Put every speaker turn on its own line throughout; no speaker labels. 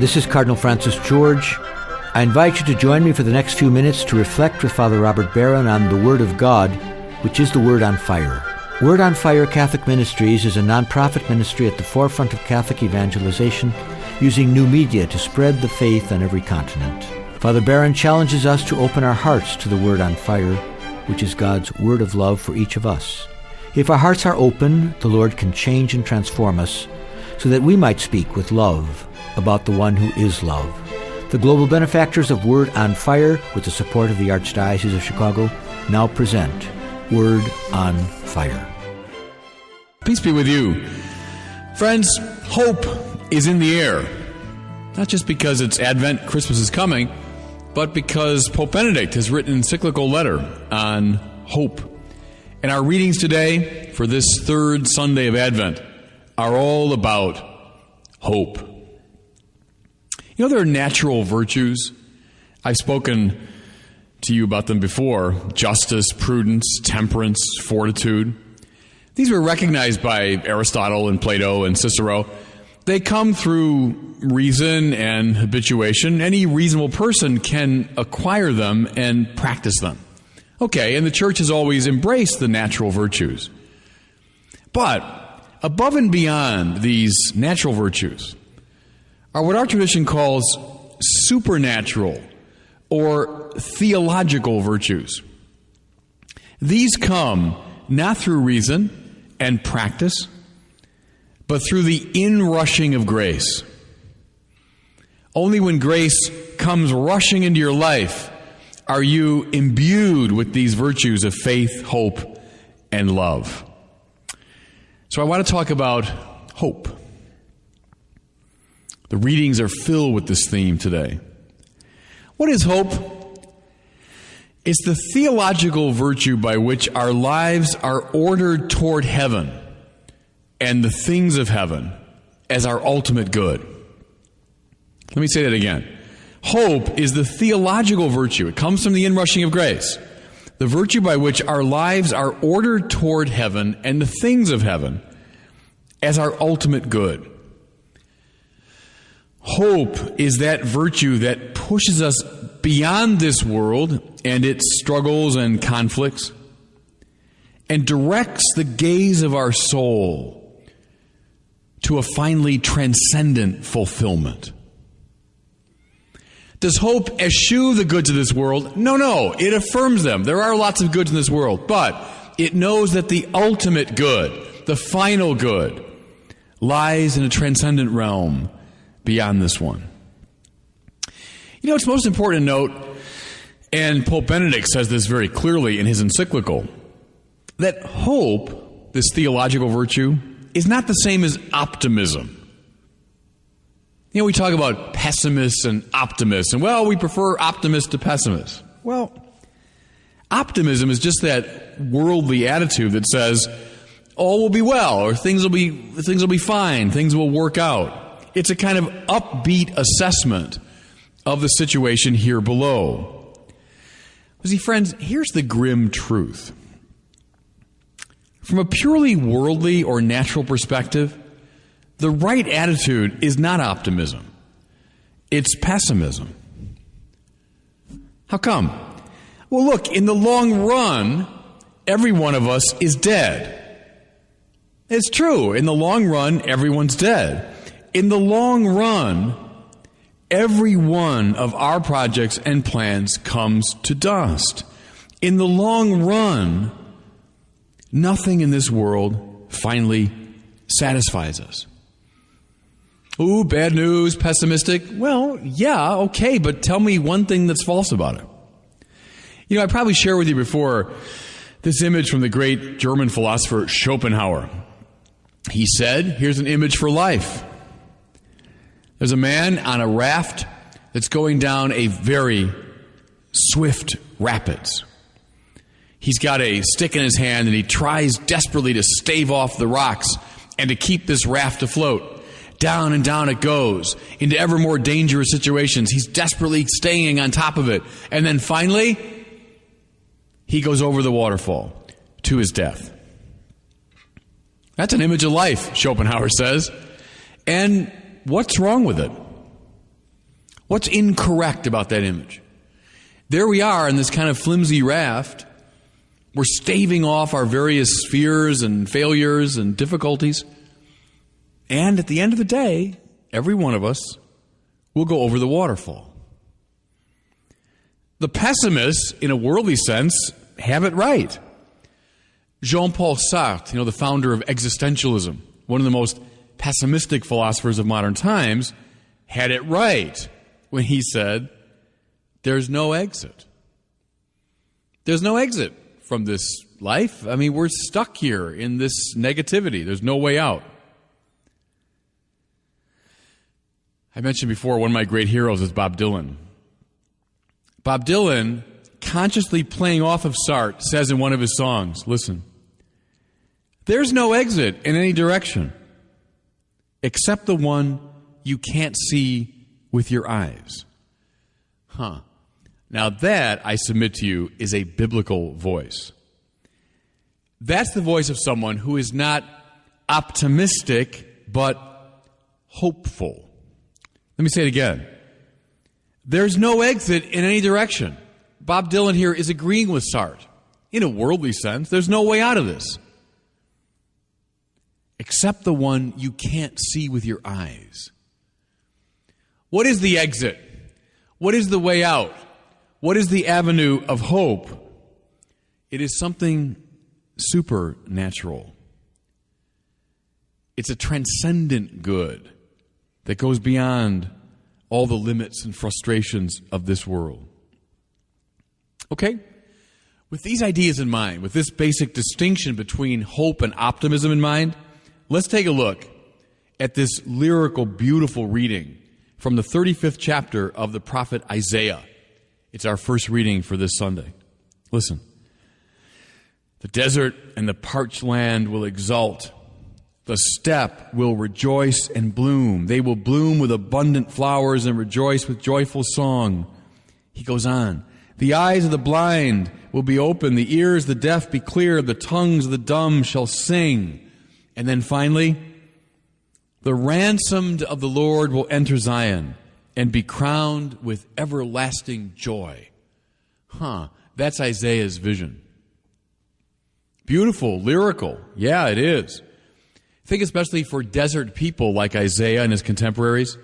This is Cardinal Francis George. I invite you to join me for the next few minutes to reflect with Father Robert Barron on the Word of God, which is the Word on Fire. Word on Fire Catholic Ministries is a non-profit ministry at the forefront of Catholic evangelization, using new media to spread the faith on every continent. Father Barron challenges us to open our hearts to the Word on Fire, which is God's word of love for each of us. If our hearts are open, the Lord can change and transform us so that we might speak with love about the one who is love. The global benefactors of Word on Fire, with the support of the Archdiocese of Chicago, now present Word on Fire.
Peace be with you. Friends, hope is in the air. Not just because it's Advent, Christmas is coming, but because Pope Benedict has written an encyclical letter on hope. And our readings today for this third Sunday of Advent are all about hope. You know, there are natural virtues. I've spoken to you about them before: justice, prudence, temperance, fortitude. These were recognized by Aristotle and Plato and Cicero. They come through reason and habituation. Any reasonable person can acquire them and practice them. Okay, and the Church has always embraced the natural virtues. But above and beyond these natural virtues are what our tradition calls supernatural or theological virtues. These come not through reason and practice, but through the inrushing of grace. Only when grace comes rushing into your life are you imbued with these virtues of faith, hope, and love. So I want to talk about hope. The readings are filled with this theme today. What is hope? It's the theological virtue by which our lives are ordered toward heaven and the things of heaven as our ultimate good. Let me say that again. Hope is the theological virtue. It comes from the inrushing of grace. The virtue by which our lives are ordered toward heaven and the things of heaven as our ultimate good. Hope is that virtue that pushes us beyond this world and its struggles and conflicts and directs the gaze of our soul to a finally transcendent fulfillment. Does hope eschew the goods of this world? No. It affirms them. There are lots of goods in this world, but it knows that the ultimate good, the final good, lies in a transcendent realm beyond this one. You know, it's most important to note, and Pope Benedict says this very clearly in his encyclical, that hope, this theological virtue, is not the same as optimism. You know, we talk about pessimists and optimists, and well, we prefer optimists to pessimists. Well, optimism is just that worldly attitude that says all will be well, or things will be fine, things will work out. It's a kind of upbeat assessment of the situation here below. You see, friends, here's the grim truth. From a purely worldly or natural perspective, the right attitude is not optimism. It's pessimism. How come? Well, look, in the long run, every one of us is dead. It's true. In the long run, everyone's dead. In the long run, every one of our projects and plans comes to dust. In the long run, nothing in this world finally satisfies us. Ooh, bad news, pessimistic. Well, yeah, okay, but tell me one thing that's false about it. You know, I probably shared with you before this image from the great German philosopher Schopenhauer. He said, here's an image for life. There's a man on a raft that's going down a very swift rapids. He's got a stick in his hand and he tries desperately to stave off the rocks and to keep this raft afloat. Down and down it goes into ever more dangerous situations. He's desperately staying on top of it. And then finally, he goes over the waterfall to his death. That's an image of life, Schopenhauer says. And what's wrong with it? What's incorrect about that image? There we are in this kind of flimsy raft. We're staving off our various fears and failures and difficulties. And at the end of the day, every one of us will go over the waterfall. The pessimists, in a worldly sense, have it right. Jean-Paul Sartre, the founder of existentialism, one of the most pessimistic philosophers of modern times, had it right when he said, there's no exit. There's no exit from this life. I mean, we're stuck here in this negativity. There's no way out. I mentioned before, one of my great heroes is Bob Dylan. Bob Dylan, consciously playing off of Sartre, says in one of his songs, listen, there's no exit in any direction except the one you can't see with your eyes. Now that, I submit to you, is a biblical voice. That's the voice of someone who is not optimistic, but hopeful. Let me say it again. There's no exit in any direction. Bob Dylan here is agreeing with Sartre. In a worldly sense, there's no way out of this. Except the one you can't see with your eyes. What is the exit? What is the way out? What is the avenue of hope? It is something supernatural. It's a transcendent good that goes beyond all the limits and frustrations of this world. Okay? With these ideas in mind, with this basic distinction between hope and optimism in mind, let's take a look at this lyrical, beautiful reading from the 35th chapter of the prophet Isaiah. It's our first reading for this Sunday. Listen. The desert and the parched land will exult. The steppe will rejoice and bloom. They will bloom with abundant flowers and rejoice with joyful song. He goes on. The eyes of the blind will be open. The ears of the deaf be clear. The tongues of the dumb shall sing. And then finally, the ransomed of the Lord will enter Zion and be crowned with everlasting joy. That's Isaiah's vision. Beautiful, lyrical. Yeah, it is. Think especially for desert people like Isaiah and his contemporaries,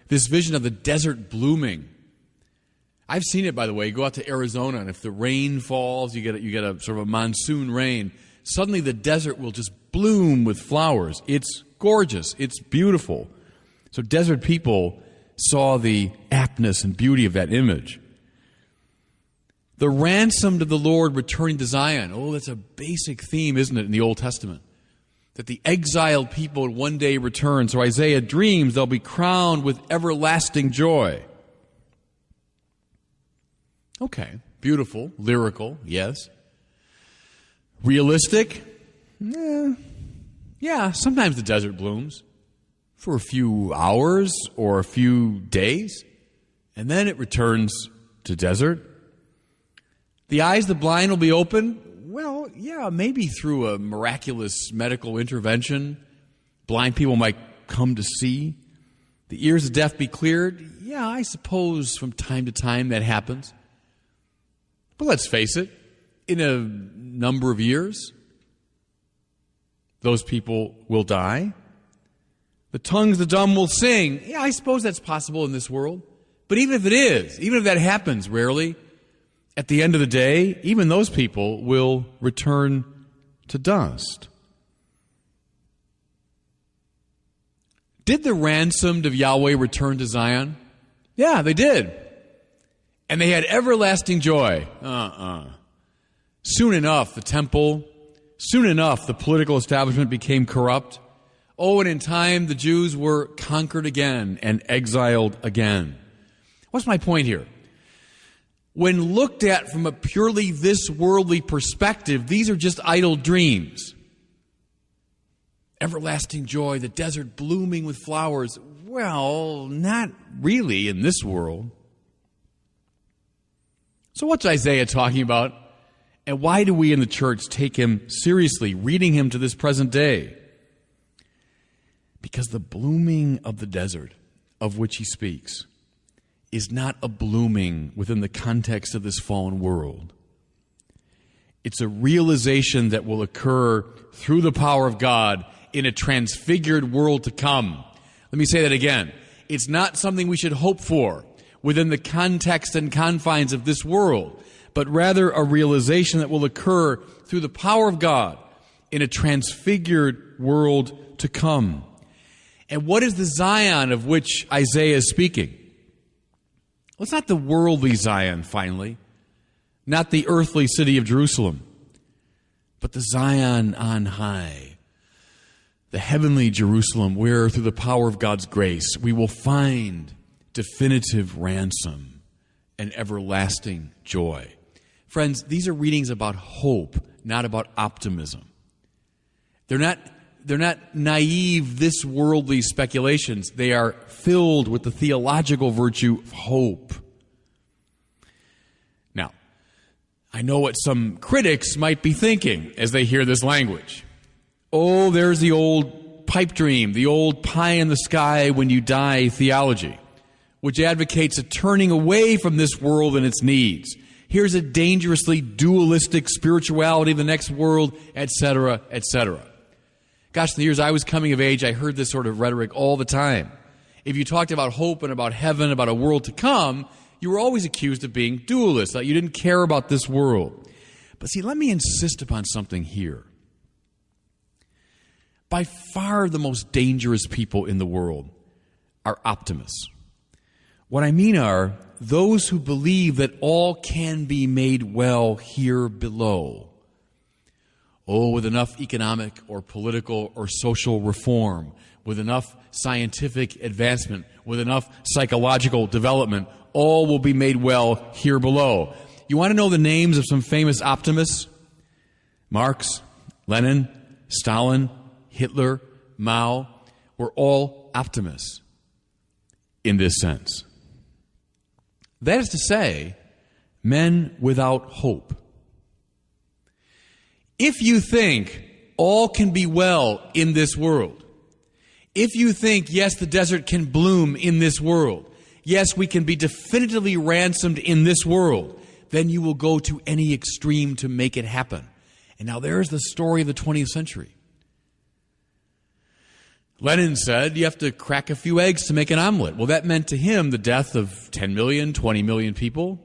this vision of the desert blooming. I've seen it, by the way. You go out to Arizona, and if the rain falls, you get a sort of a monsoon rain. Suddenly the desert will just bloom with flowers. It's gorgeous. It's beautiful. So desert people saw the aptness and beauty of that image. The ransomed of the Lord returning to Zion. Oh, that's a basic theme, isn't it, in the Old Testament? That the exiled people would one day return. So Isaiah dreams they'll be crowned with everlasting joy. Okay, beautiful, lyrical, yes. Realistic? Yeah, sometimes the desert blooms for a few hours or a few days, and then it returns to desert. The eyes of the blind will be open. Well, yeah, maybe through a miraculous medical intervention, blind people might come to see. The ears of the deaf be cleared. Yeah, I suppose from time to time that happens. But let's face it, in a number of years, those people will die. The tongues of the dumb will sing. Yeah, I suppose that's possible in this world. But even if it is, even if that happens rarely, at the end of the day, even those people will return to dust. Did the ransomed of Yahweh return to Zion? Yeah, they did. And they had everlasting joy. Soon enough, the temple, soon enough, the political establishment became corrupt. Oh, and in time, the Jews were conquered again and exiled again. What's my point here? When looked at from a purely this worldly perspective, these are just idle dreams. Everlasting joy, the desert blooming with flowers. Well, not really in this world. So what's Isaiah talking about? And why do we in the church take him seriously, reading him to this present day? Because the blooming of the desert of which he speaks is not a blooming within the context of this fallen world. It's a realization that will occur through the power of God in a transfigured world to come. Let me say that again. It's not something we should hope for within the context and confines of this world, but rather a realization that will occur through the power of God in a transfigured world to come. And what is the Zion of which Isaiah is speaking? Well, it's not the worldly Zion, finally, not the earthly city of Jerusalem, but the Zion on high, the heavenly Jerusalem, where through the power of God's grace we will find definitive ransom and everlasting joy. Friends, these are readings about hope, not about optimism. They're not naive, this worldly speculations. They are filled with the theological virtue of hope. Now, I know what some critics might be thinking as they hear this language. Oh, there's the old pipe dream, the old pie in the sky when you die theology, which advocates a turning away from this world and its needs. Here's a dangerously dualistic spirituality of the next world, etc., etc. Gosh, in the years I was coming of age, I heard this sort of rhetoric all the time. If you talked about hope and about heaven, about a world to come, you were always accused of being dualist, that you didn't care about this world. But see, let me insist upon something here. By far the most dangerous people in the world are optimists. What I mean are those who believe that all can be made well here below. Oh, with enough economic or political or social reform, with enough scientific advancement, with enough psychological development, all will be made well here below. You want to know the names of some famous optimists? Marx, Lenin, Stalin, Hitler, Mao were all optimists in this sense. That is to say, men without hope. If you think all can be well in this world, if you think, yes, the desert can bloom in this world, yes, we can be definitively ransomed in this world, then you will go to any extreme to make it happen. And now there's the story of the 20th century. Lenin said you have to crack a few eggs to make an omelet. Well, that meant to him the death of 10 million, 20 million people.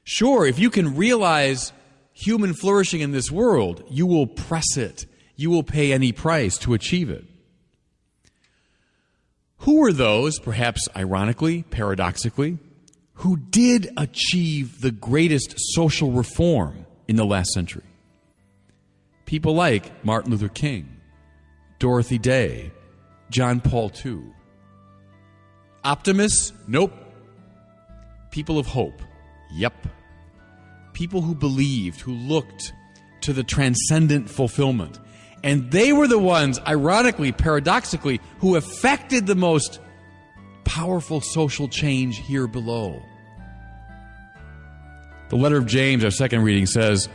Sure, if you can realize human flourishing in this world, you will press it. You will pay any price to achieve it. Who were those, perhaps ironically, paradoxically, who did achieve the greatest social reform in the last century? People like Martin Luther King, Dorothy Day, John Paul II. Optimists? Nope. People of hope? Yep. People who believed, who looked to the transcendent fulfillment. And they were the ones, ironically, paradoxically, who effected the most powerful social change here below. The letter of James, our second reading, says,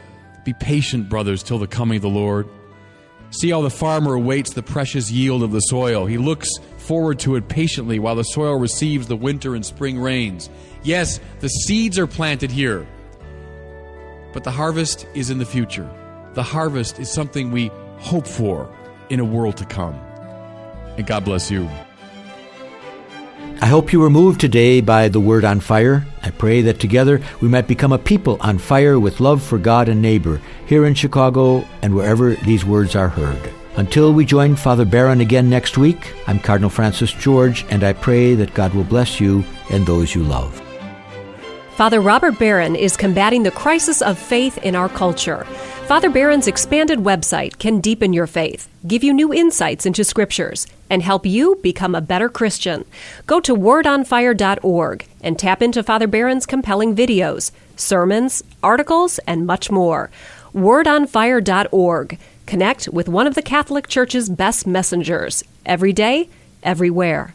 "Be patient, brothers, till the coming of the Lord. See how the farmer awaits the precious yield of the soil. He looks forward to it patiently while the soil receives the winter and spring rains. Yes, the seeds are planted here, but the harvest is in the future. The harvest is something we hope for in a world to come." And God bless you.
I hope you were moved today by the Word on Fire. I pray that together we might become a people on fire with love for God and neighbor here in Chicago and wherever these words are heard. Until we join Father Barron again next week, I'm Cardinal Francis George, and I pray that God will bless you and those you love.
Father Robert Barron is combating the crisis of faith in our culture. Father Barron's expanded website can deepen your faith, give you new insights into scriptures, and help you become a better Christian. Go to wordonfire.org and tap into Father Barron's compelling videos, sermons, articles, and much more. Wordonfire.org. Connect with one of the Catholic Church's best messengers, every day, everywhere.